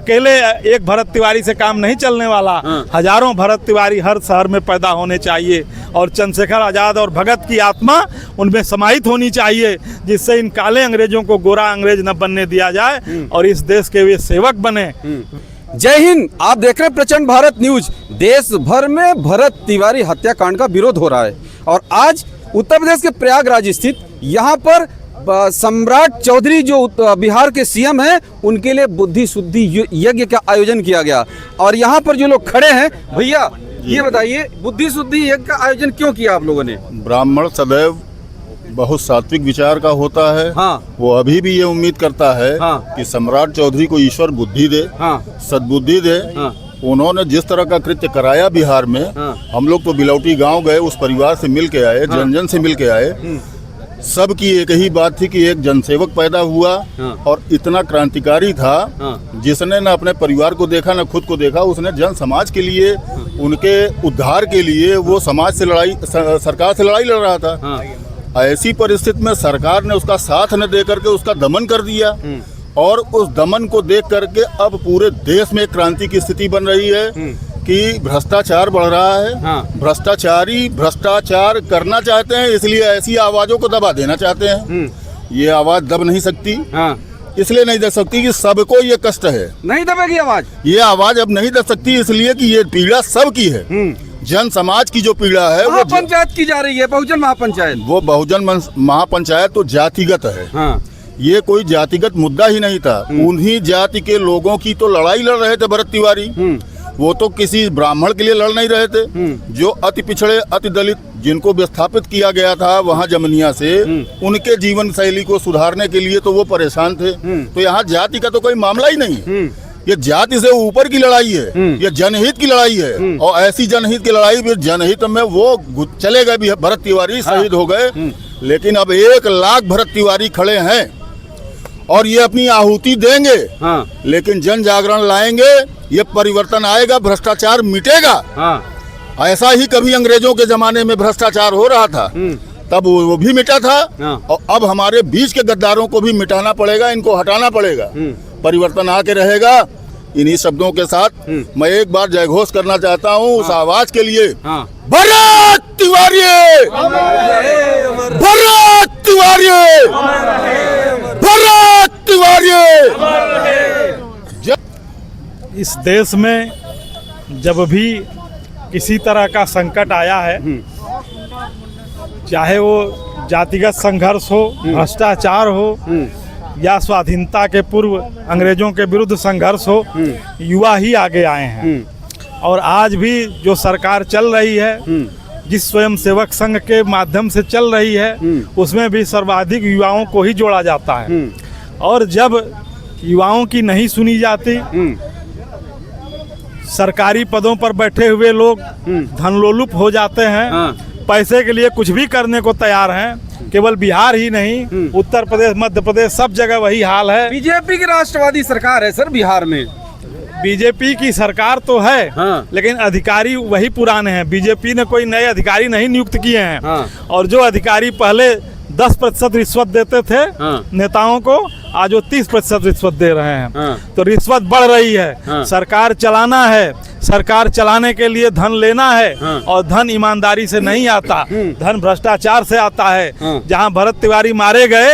अकेले एक भरत तिवारी से काम नहीं चलने वाला। हजारों भरत तिवारी हर शहर में पैदा होने चाहिए और चंद्रशेखर आज़ाद और भगत की आत्मा उनमें समाहित होनी चाहिए, जिससे इन काले अंग्रेजों को गोरा अंग्रेज न बनने दिया जाए और इस देश के वे सेवक बने। जय हिंद। आप देख रहे हैं प्रचंड भारत न्यूज। देश भर में भरत तिवारी हत्याकांड का विरोध हो रहा है और आज उत्तर प्रदेश के प्रयागराज स्थित यहाँ पर सम्राट चौधरी जो बिहार के सीएम हैं उनके लिए बुद्धि शुद्धि यज्ञ का आयोजन किया गया। और यहाँ पर जो लोग खड़े हैं, भैया ये बताइए बुद्धि शुद्धि यज्ञ का आयोजन क्यों किया आप लोगों ने? ब्राह्मण सदैव बहुत सात्विक विचार का होता है। हाँ। वो अभी भी ये उम्मीद करता है हाँ। कि सम्राट चौधरी को ईश्वर बुद्धि दे, हाँ। सद्बुद्धि दे। हाँ। उन्होंने जिस तरह का कृत्य कराया बिहार में, हाँ। हम लोग तो बिलौटी गांव गए, उस परिवार से मिल के आए, हाँ। जन जन से मिल के आए। सबकी एक ही बात थी कि एक जनसेवक पैदा हुआ। हाँ। और इतना क्रांतिकारी था। हाँ। जिसने न अपने परिवार को देखा न खुद को देखा, उसने जन समाज के लिए, उनके उद्धार के लिए वो समाज से लड़ाई, सरकार से लड़ाई लड़ रहा था। हाँ। ऐसी परिस्थिति में सरकार ने उसका साथ न दे करके उसका दमन कर दिया और उस दमन को देख करके अब पूरे देश में क्रांति की स्थिति बन रही है कि भ्रष्टाचार बढ़ रहा है। हाँ। भ्रष्टाचारी भ्रष्टाचार करना चाहते हैं, इसलिए ऐसी आवाजों को दबा देना चाहते हैं। ये आवाज दब नहीं सकती। हाँ। इसलिए नहीं दब सकती कि सबको ये कष्ट है। नहीं दबेगी आवाज, ये आवाज अब नहीं दब सकती, इसलिए कि ये पीड़ा सबकी है। जन समाज की जो पीड़ा है वो पंचायत की जा रही है, बहुजन महापंचायत। वो बहुजन महापंचायत तो जातिगत है। हाँ। ये कोई जातिगत मुद्दा ही नहीं था। उन्हीं जाति के लोगों की तो लड़ाई लड़ रहे थे भरत तिवारी। वो तो किसी ब्राह्मण के लिए लड़ नहीं रहे थे। जो अति पिछड़े, अति दलित, जिनको विस्थापित किया गया था वहाँ जमनिया से, उनके जीवन शैली को सुधारने के लिए तो वो परेशान थे। तो यहाँ जाति का तो कोई मामला ही नहीं। ये जाति से ऊपर की लड़ाई है, ये जनहित की लड़ाई है। और ऐसी जनहित की लड़ाई भी, जनहित में वो चले गए भी, भरत तिवारी शहीद हो गए, लेकिन अब 1 लाख भरत तिवारी खड़े हैं और ये अपनी आहुति देंगे। हाँ। लेकिन जन जागरण लाएंगे, ये परिवर्तन आएगा, भ्रष्टाचार मिटेगा। हाँ। ऐसा ही कभी अंग्रेजों के जमाने में भ्रष्टाचार हो रहा था, तब वो भी मिटा था। हाँ। और अब हमारे बीच के गद्दारों को भी मिटाना पड़ेगा, इनको हटाना पड़ेगा। परिवर्तन आके रहेगा। इन्हीं शब्दों के साथ मैं एक बार जय घोष करना चाहता हूँ उस आवाज के लिए। हाँ। भरत तिवारी, भरत तिवारी, भरत तिवारी। इस देश में जब भी किसी तरह का संकट आया है, चाहे वो जातिगत संघर्ष हो, भ्रष्टाचार हो या स्वाधीनता के पूर्व अंग्रेजों के विरुद्ध संघर्ष हो, युवा ही आगे आए हैं। और आज भी जो सरकार चल रही है, जिस स्वयंसेवक संघ के माध्यम से चल रही है, उसमें भी सर्वाधिक युवाओं को ही जोड़ा जाता है। और जब युवाओं की नहीं सुनी जाती, सरकारी पदों पर बैठे हुए लोग धनलोलुप हो जाते हैं। हाँ। पैसे के लिए कुछ भी करने को तैयार हैं। केवल बिहार ही नहीं, उत्तर प्रदेश, मध्य प्रदेश, सब जगह वही हाल है। बीजेपी की राष्ट्रवादी सरकार है सर बिहार में। बीजेपी की सरकार तो है। हाँ। लेकिन अधिकारी वही पुराने हैं। बीजेपी ने कोई नए अधिकारी नहीं नियुक्त किए हैं। हाँ। और जो अधिकारी पहले 10% रिश्वत देते थे नेताओं को, आज वो 30% रिश्वत दे रहे हैं। तो रिश्वत बढ़ रही है। सरकार चलाना है, सरकार चलाने के लिए धन लेना है। और धन ईमानदारी से नहीं आता, धन भ्रष्टाचार से आता है। जहां भरत तिवारी मारे गए,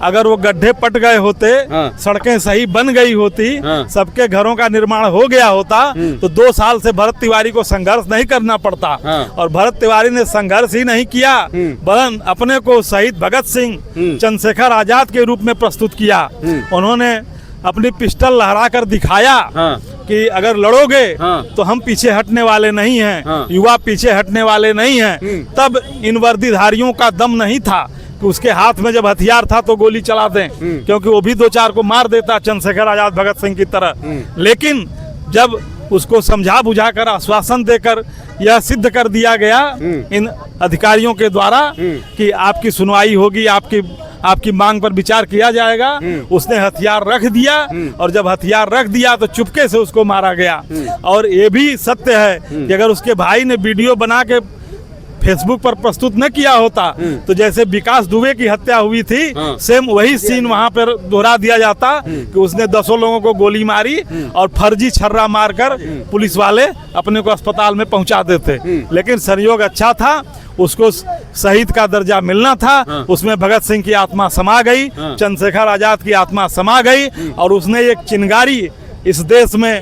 अगर वो गड्ढे पट गए होते, सड़कें सही बन गई होती, सबके घरों का निर्माण हो गया होता, तो 2 साल से भरत तिवारी को संघर्ष नहीं करना पड़ता। और भरत तिवारी ने संघर्ष ही नहीं किया, वरन अपने को शहीद भगत सिंह, चंद्रशेखर आजाद के रूप में प्रस्तुत किया। उन्होंने अपनी पिस्टल लहरा कर दिखाया कि अगर लड़ोगे तो हम पीछे हटने वाले नहीं हैं। युवा पीछे हटने वाले नहीं हैं। तब इन वर्दीधारियों का दम नहीं था कि उसके हाथ में जब हथियार था तो गोली चला दें, क्योंकि वो भी 2-4 को मार देता चंद्रशेखर आजाद, भगत सिंह की तरह। लेकिन जब उसको समझा बुझा कर, आश्वासन देकर यह सिद्ध कर दिया गया इन अधिकारियों के द्वारा कि आपकी सुनवाई होगी, आपकी मांग पर विचार किया जाएगा, उसने हथियार रख दिया। और जब हथियार रख दिया तो चुपके से उसको मारा गया। और ये भी सत्य है कि अगर उसके भाई ने वीडियो बना के फेसबुक पर प्रस्तुत न किया होता तो जैसे विकास दुबे की हत्या हुई थी, सेम वही सीन वहां पर दोहरा दिया जाता कि उसने 10 लोगों को गोली मारी और फर्जी छर्रा मारकर पुलिस वाले अपने को अस्पताल में पहुंचा देते। लेकिन संयोग अच्छा था, उसको शहीद का दर्जा मिलना था, उसमें भगत सिंह की आत्मा समा गई, चंद्रशेखर आजाद की आत्मा समा गई और उसने एक चिंगारी इस देश में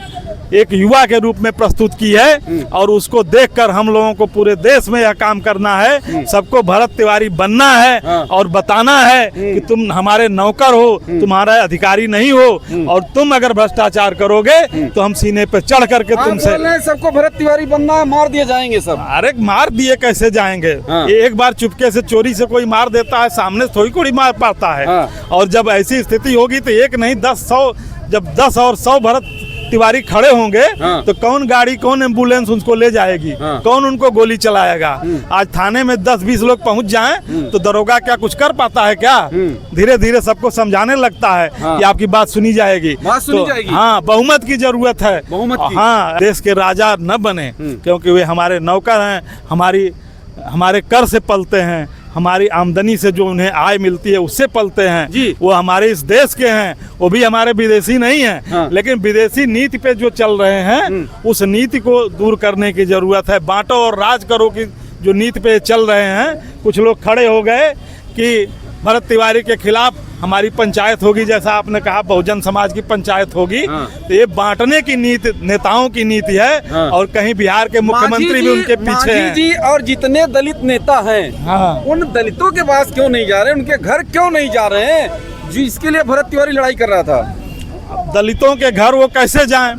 एक युवा के रूप में प्रस्तुत की है और उसको देखकर हम लोगों को पूरे देश में यह काम करना है, सबको भरत तिवारी बनना है और बताना है कि तुम हमारे नौकर हो, तुम्हारा अधिकारी नहीं हो और तुम अगर भ्रष्टाचार करोगे तो हम सीने पे चढ़ करके तुमसे सबको भरत तिवारी बनना है, मार दिए जाएंगे सब। अरे मार दिए कैसे जाएंगे? एक बार चुपके से चोरी से कोई मार देता है, सामने थोड़ी कोई मार पाता है। और जब ऐसी स्थिति होगी तो एक नहीं 10-100, जब 10 और 100 भरत तिवारी खड़े होंगे तो कौन गाड़ी, कौन एम्बुलेंस उनको ले जाएगी, कौन उनको गोली चलाएगा? आज थाने में 10-20 लोग पहुंच जाएं तो दरोगा क्या कुछ कर पाता है क्या? धीरे धीरे सबको समझाने लगता है कि आपकी बात सुनी जाएगी, जाएगी। हाँ, बहुमत की जरूरत है, हाँ, देश के राजा न बने क्योंकि वे हमारे नौकर हैं, हमारे कर से पलते हैं, हमारी आमदनी से जो उन्हें आय मिलती है उससे पलते हैं जी। वो हमारे इस देश के हैं, वो भी हमारे विदेशी नहीं हैं। लेकिन विदेशी नीति पे जो चल रहे हैं उस नीति को दूर करने की जरूरत है। बांटो और राज करो की जो नीति पे चल रहे हैं, कुछ लोग खड़े हो गए कि भरत तिवारी के खिलाफ हमारी पंचायत होगी, जैसा आपने कहा बहुजन समाज की पंचायत होगी। तो ये बांटने की नीति नेताओं की नीति है और कहीं बिहार के मुख्यमंत्री भी उनके पीछे हैं जी। और जितने दलित नेता हैं उन दलितों के पास क्यों नहीं जा रहे, उनके घर क्यों नहीं जा रहे हैं जिसके लिए भरत तिवारी लड़ाई कर रहा था? दलितों के घर वो कैसे जाएं?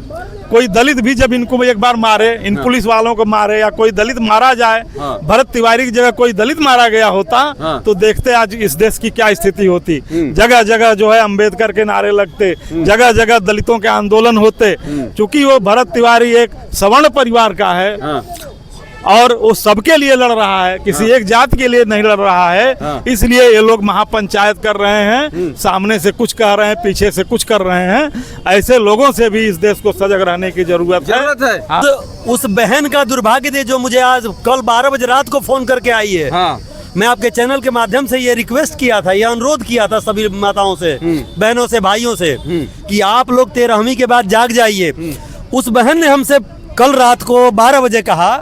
कोई दलित भी जब इनको एक बार मारे, इन पुलिस वालों को मारे या कोई दलित मारा जाए, भरत तिवारी की जगह कोई दलित मारा गया होता तो देखते आज इस देश की क्या स्थिति होती। जगह जगह जो है अंबेडकर के नारे लगते, जगह जगह दलितों के आंदोलन होते। चूंकि वो भरत तिवारी एक सवर्ण परिवार का है और वो सबके लिए लड़ रहा है, किसी एक जाति के लिए नहीं लड़ रहा है, इसलिए ये लोग महापंचायत कर रहे हैं, सामने से कुछ कह रहे हैं, पीछे से कुछ कर रहे हैं। ऐसे लोगों से भी इस देश को सजग रहने की जरूरत है। तो उस बहन का दुर्भाग्य थे जो मुझे आज कल 12 बजे रात को फोन करके आई है। मैं आपके चैनल के माध्यम से ये रिक्वेस्ट किया था, ये अनुरोध किया था सभी माताओं से, बहनों से, भाइयों से कि आप लोग 13वीं के बाद जाग जाइए। उस बहन ने हमसे कल रात को 12 बजे कहा,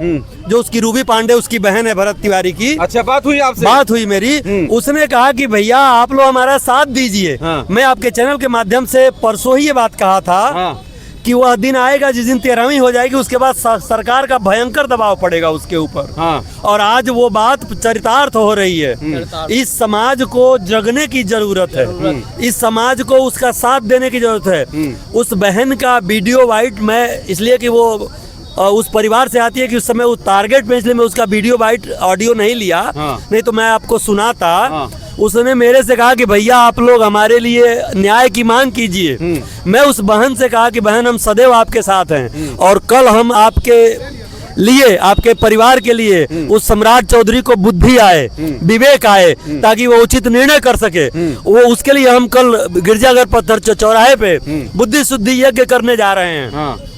जो उसकी रूबी पांडे उसकी बहन है भरत तिवारी की। अच्छा, बात हुई आपसे? बात हुई मेरी। उसने कहा कि भैया आप लोग हमारा साथ दीजिए। मैं आपके चैनल के माध्यम से परसों ही ये बात कहा था कि वह दिन आएगा जिस दिन 13वीं हो जाएगी, उसके बाद सरकार का भयंकर दबाव पड़ेगा उसके ऊपर। और आज वो बात चरितार्थ हो रही है। इस समाज को जगने की जरूरत है, इस समाज को उसका साथ देने की जरूरत है। उस बहन का वीडियो वाइट मैं इसलिए कि वो उस परिवार से आती है कि उस समय वो टारगेट में, इसलिए मैं उसका वीडियो बाइट ऑडियो नहीं लिया, नहीं तो मैं आपको सुनाता। उसने मेरे से कहा कि भैया आप लोग हमारे लिए न्याय की मांग कीजिए। मैं उस बहन से कहा कि बहन हम सदैव आपके साथ हैं और कल हम आपके लिए, आपके परिवार के लिए उस सम्राट चौधरी को बुद्धि आए, विवेक आए, ताकि वो उचित निर्णय कर सके। वो उसके लिए हम कल गिरजाघर पत्थर चौराहे पे बुद्धि शुद्धि यज्ञ करने जा रहे हैं।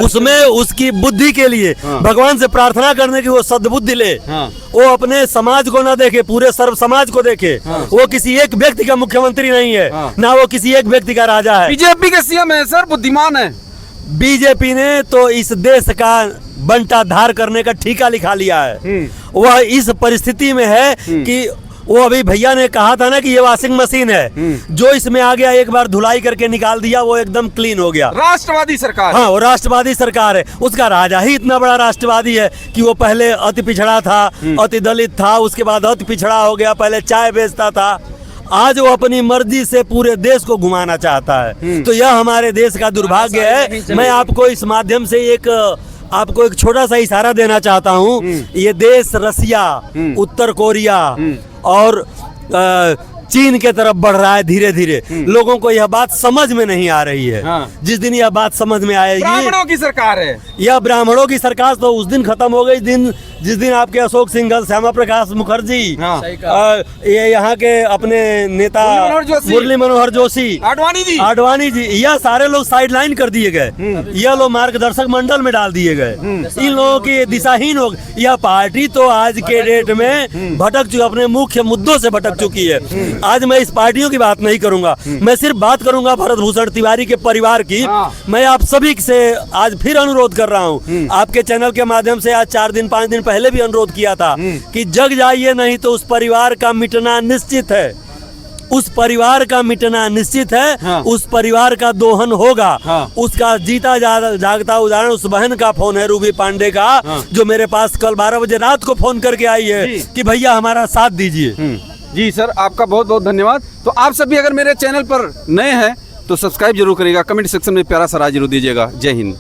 उसमें उसकी बुद्धि के लिए भगवान से प्रार्थना करने की वो सद्बुद्धि ले, वो अपने समाज को ना देखे, पूरे सर्व समाज को देखे। वो किसी एक व्यक्ति का मुख्यमंत्री नहीं है, ना वो किसी एक व्यक्ति का राजा है। बीजेपी के सीएम है सर, बुद्धिमान है। बीजेपी ने तो इस देश का बंटा धार करने का ठेका लिखा लिया है। वह इस परिस्थिति में है कि वो अभी भैया ने कहा था ना कि ये वॉशिंग मशीन है, जो इसमें आ गया एक बार धुलाई करके निकाल दिया वो एकदम क्लीन हो गया। राष्ट्रवादी सरकार। हाँ, वो राष्ट्रवादी सरकार है। उसका राजा ही इतना बड़ा राष्ट्रवादी है कि वो पहले अति पिछड़ा था, अति दलित था, उसके बाद अति पिछड़ा हो गया, पहले चाय बेचता था, आज वो अपनी मर्जी से पूरे देश को घुमाना चाहता है। तो यह हमारे देश का दुर्भाग्य है। मैं आपको इस माध्यम से आपको एक छोटा सा इशारा देना चाहता हूँ। ये देश रसिया, उत्तर कोरिया और चीन के तरफ बढ़ रहा है धीरे धीरे। लोगों को यह बात समझ में नहीं आ रही है। जिस दिन यह बात समझ में आएगी, ब्राह्मणों की सरकार है, यह ब्राह्मणों की सरकार तो उस दिन खत्म हो गई जिस दिन जिस दिन आपके अशोक सिंघल, श्यामा प्रकाश मुखर्जी, हाँ। ये यहाँ के अपने नेता मुरली मनोहर जोशी, आडवाणी जी, यह सारे लोग साइडलाइन कर दिए गए, यह लोग मार्गदर्शक मंडल में डाल दिए गए। इन लोगों की दिशाहीन हो, यह पार्टी तो आज के डेट में भटक चुकी, अपने मुख्य मुद्दों से भटक चुकी है। आज मैं इस पार्टियों की बात नहीं करूंगा, मैं सिर्फ बात करूंगा भरत भूषण तिवारी के परिवार की। मैं आप सभी से आज फिर अनुरोध कर रहा हूं, आपके चैनल के माध्यम से आज 4 दिन 5 दिन पहले भी अनुरोध किया था कि जग जाइए, नहीं तो उस परिवार का मिटना निश्चित है, उस परिवार का मिटना निश्चित है। हाँ। उस परिवार का दोहन होगा। हाँ। उसका जीता जागता उदाहरण उस बहन का फोन है, रूबी पांडे का। हाँ। जो मेरे पास कल 12 बजे रात को फोन करके आई है कि भैया हमारा साथ दीजिए। जी सर, आपका बहुत बहुत धन्यवाद। तो आप सभी अगर मेरे चैनल पर नए हैं तो सब्सक्राइब जरूर करिएगा, कमेंट सेक्शन में प्यारा सा राय जरूर दीजिएगा। जय हिंद।